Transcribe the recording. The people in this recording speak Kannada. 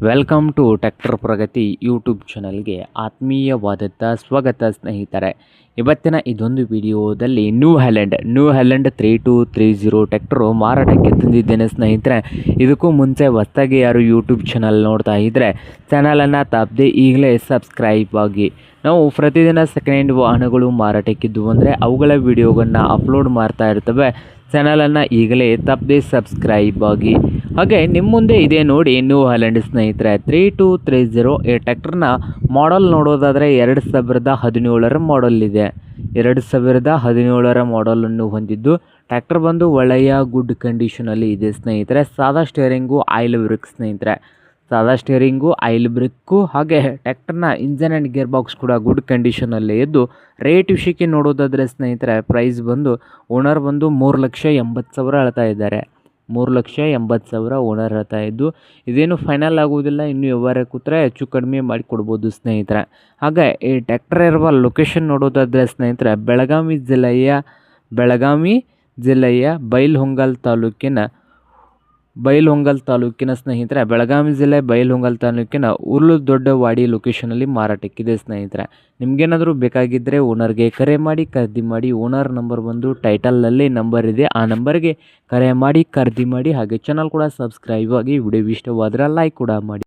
Welcome to tractor Pragati YouTube ಚಾನಲ್ಗೆ ಆತ್ಮೀಯವಾದಂಥ ಸ್ವಾಗತ ಸ್ನೇಹಿತರೆ. ಇವತ್ತಿನ ಇದೊಂದು ವಿಡಿಯೋದಲ್ಲಿ ನ್ಯೂ ಹ್ಯಾಲೆಂಡ್ 3230 ಟ್ರ್ಯಾಕ್ಟರು ಮಾರಾಟಕ್ಕೆ ತಂದಿದ್ದೇನೆ ಸ್ನೇಹಿತರೆ. ಇದಕ್ಕೂ ಮುಂಚೆ ಹೊಸದಾಗಿ ಯಾರು ಯೂಟ್ಯೂಬ್ ಚಾನಲ್ ನೋಡ್ತಾ ಇದ್ದರೆ ಚಾನಲನ್ನು ತಪ್ಪದೆ ಈಗಲೇ ಸಬ್ಸ್ಕ್ರೈಬ್ ಆಗಿ. ನಾವು ಪ್ರತಿದಿನ ಸೆಕೆಂಡ್ ಹ್ಯಾಂಡ್ ವಾಹನಗಳು ಮಾರಾಟಕ್ಕಿದ್ದು ಅಂದರೆ ಅವುಗಳ ವಿಡಿಯೋಗಳನ್ನ ಅಪ್ಲೋಡ್ ಮಾಡ್ತಾ ಇರ್ತವೆ. ಚಾನಲನ್ನು ಈಗಲೇ ತಪ್ಪದೆ ಸಬ್ಸ್ಕ್ರೈಬ್ ಆಗಿ. ಹಾಗೆ ನಿಮ್ಮ ಮುಂದೆ ಇದೆ ನೋಡಿ ನ್ಯೂ ಹ್ಯಾಲೆಂಡ್ ಸ್ನೇಹಿತರೆ 3230. ಈ ಟ್ರ್ಯಾಕ್ಟರ್ನ ಮಾಡಲ್ ನೋಡೋದಾದರೆ 2017 ಮಾಡಲ್ ಇದೆ. 2017 ಮಾಡಲನ್ನು ಹೊಂದಿದ್ದು ಟ್ರ್ಯಾಕ್ಟರ್ ಬಂದು ಒಳ್ಳೆಯ ಗುಡ್ ಕಂಡೀಷನಲ್ಲಿ ಇದೆ ಸ್ನೇಹಿತರೆ. ಸಾದಾ ಸ್ಟೇರಿಂಗು, ಆಯಿಲ್ ಬ್ರೇಕ್ ಸ್ನೇಹಿತರೆ. ಸಾದಾ ಸ್ಟೇರಿಂಗು, ಆಯಿಲ್ ಬ್ರೇಕು, ಹಾಗೆ ಟ್ರ್ಯಾಕ್ಟರ್ನ ಇಂಜನ್ ಆ್ಯಂಡ್ ಗೇರ್ ಬಾಕ್ಸ್ ಕೂಡ ಗುಡ್ ಕಂಡೀಷನಲ್ಲೇ ಇದ್ದು, ರೇಟ್ ವಿಷಯಕ್ಕೆ ನೋಡೋದಾದರೆ ಸ್ನೇಹಿತರೆ ಪ್ರೈಸ್ ಬಂದು ಓನರ್ ಬಂದು 3,80,000 ಹೇಳ್ತಾ ಇದ್ದಾರೆ. 3,80,000 ಓನರ್ ಹೇಳ್ತಾ ಇದ್ದು, ಇದೇನು ಫೈನಲ್ ಆಗುವುದಿಲ್ಲ. ಇನ್ನೂ ವ್ಯವಹಾರ ಕೂತ್ರೆ ಹೆಚ್ಚು ಕಡಿಮೆ ಮಾಡಿ ಕೊಡ್ಬೋದು ಸ್ನೇಹಿತರೆ. ಹಾಗೆ ಈ ಟ್ರ್ಯಾಕ್ಟರ್ ಇರುವ ಲೊಕೇಶನ್ ನೋಡೋದಾದರೆ ಸ್ನೇಹಿತರೆ ಬೆಳಗಾವಿ ಜಿಲ್ಲೆಯ ಬೈಲಹೊಂಗಲ ತಾಲೂಕಿನ ಸ್ನೇಹಿತರೆ ಬೆಳಗಾವಿ ಜಿಲ್ಲೆ ಬೈಲಹೊಂಗಲ ತಾಲೂಕಿನ ಉರ್ಲು ದೊಡ್ಡವಾಡಿ ಲೊಕೇಶನಲ್ಲಿ ಮಾರಾಟಕ್ಕಿದೆ ಸ್ನೇಹಿತರೆ. ನಿಮಗೇನಾದರೂ ಬೇಕಾಗಿದ್ದರೆ ಓನರ್ಗೆ ಕರೆ ಮಾಡಿ ಖರೀದಿ ಮಾಡಿ. ಓನರ್ ನಂಬರ್ ಬಂದು ಟೈಟಲ್ನಲ್ಲಿ ನಂಬರ್ ಇದೆ, ಆ ನಂಬರ್ಗೆ ಕರೆ ಮಾಡಿ ಖರೀದಿ ಮಾಡಿ. ಹಾಗೆ ಚಾನಲ್ ಕೂಡ ಸಬ್ಸ್ಕ್ರೈಬ್ ಆಗಿ. ವಿಡಿಯೋ ಇಷ್ಟವಾದರೆ ಲೈಕ್ ಕೂಡ ಮಾಡಿ.